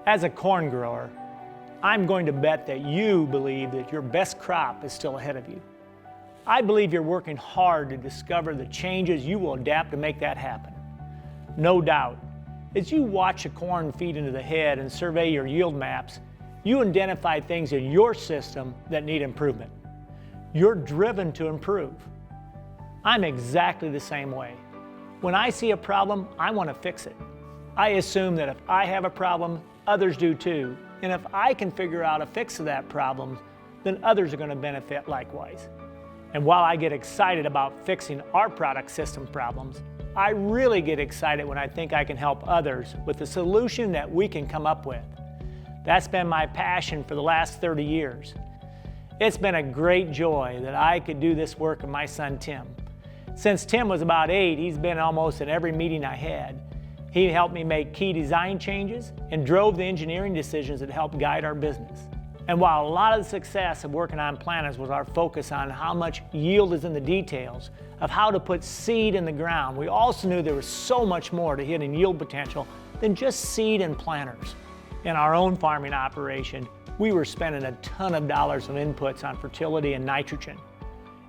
As a corn grower, I'm going to bet that you believe that your best crop is still ahead of you. I believe you're working hard to discover the changes you will adapt to make that happen. No doubt, as you watch the corn feed into the head and survey your yield maps, you identify things in your system that need improvement. You're driven to improve. I'm exactly the same way. When I see a problem, I want to fix it. I assume that if I have a problem, others do too. And if I can figure out a fix to that problem, then others are going to benefit likewise. And while I get excited about fixing our product system problems, I really get excited when I think I can help others with the solution that we can come up with. That's been my passion for the last 30 years. It's been a great joy that I could do this work with my son Tim. Since Tim was about 8, he's been almost in every meeting I had. He helped me make key design changes and drove the engineering decisions that helped guide our business. And while a lot of the success of working on planters was our focus on how much yield is in the details of how to put seed in the ground, we also knew there was so much more to hitting yield potential than just seed and planters. In our own farming operation, we were spending a ton of dollars on inputs on fertility and nitrogen.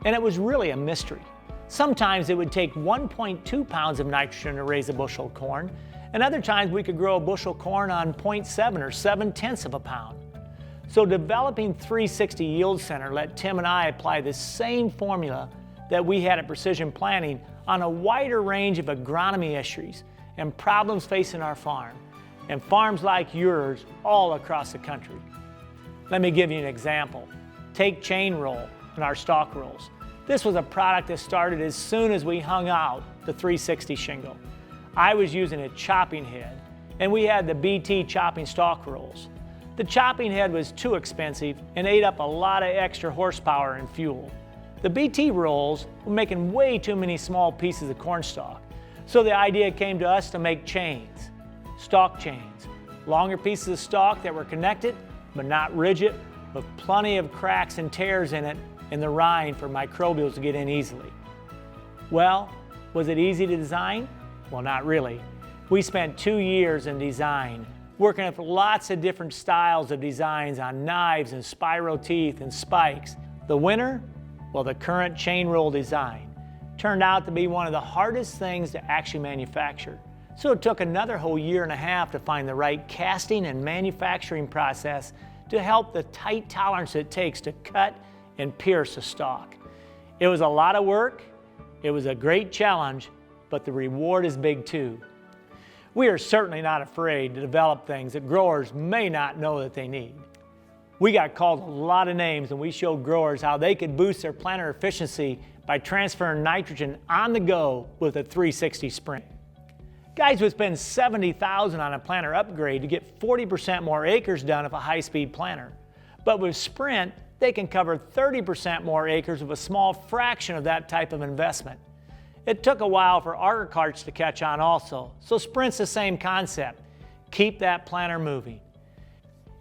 And it was really a mystery. Sometimes it would take 1.2 pounds of nitrogen to raise a bushel of corn, and other times we could grow a bushel of corn on 0.7 or 7/10 of a pound. So developing 360 Yield Center let Tim and I apply the same formula that we had at Precision Planting on a wider range of agronomy issues and problems facing our farm, and farms like yours all across the country. Let me give you an example. Take chain roll and our stalk rolls. This was a product that started as soon as we hung out the 360 shingle. I was using a chopping head, and we had the BT chopping stalk rolls. The chopping head was too expensive and ate up a lot of extra horsepower and fuel. The BT rolls were making way too many small pieces of corn stalk, so the idea came to us to make chains, stalk chains, longer pieces of stalk that were connected but not rigid, with plenty of cracks and tears in it in the rind for microbials to get in easily. Well, was it easy to design? Well, not really. We spent 2 years in design, working with lots of different styles of designs on knives and spiral teeth and spikes. The winner? Well, the current chain roll design turned out to be one of the hardest things to actually manufacture. So it took another whole year and a half to find the right casting and manufacturing process to help the tight tolerance it takes to cut and pierce a stalk. It was a lot of work, it was a great challenge, but the reward is big too. We are certainly not afraid to develop things that growers may not know that they need. We got called a lot of names, and we showed growers how they could boost their planter efficiency by transferring nitrogen on the go with a 360 Sprint. Guys would spend $70,000 on a planter upgrade to get 40% more acres done with a high-speed planter. But with Sprint, they can cover 30% more acres with a small fraction of that type of investment. It took a while for auger carts to catch on also, so Sprint's the same concept. Keep that planter moving.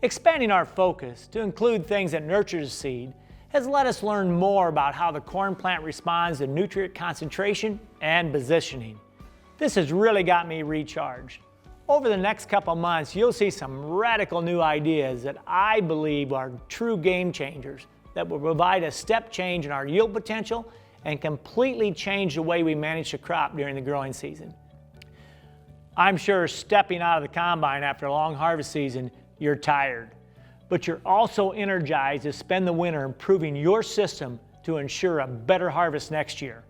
Expanding our focus to include things that nurture the seed has let us learn more about how the corn plant responds to nutrient concentration and positioning. This has really got me recharged. Over the next couple months, you'll see some radical new ideas that I believe are true game changers that will provide a step change in our yield potential and completely change the way we manage the crop during the growing season. I'm sure stepping out of the combine after a long harvest season, you're tired, but you're also energized to spend the winter improving your system to ensure a better harvest next year.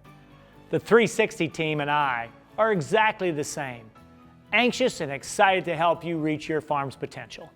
The 360 team and I are exactly the same, anxious and excited to help you reach your farm's potential.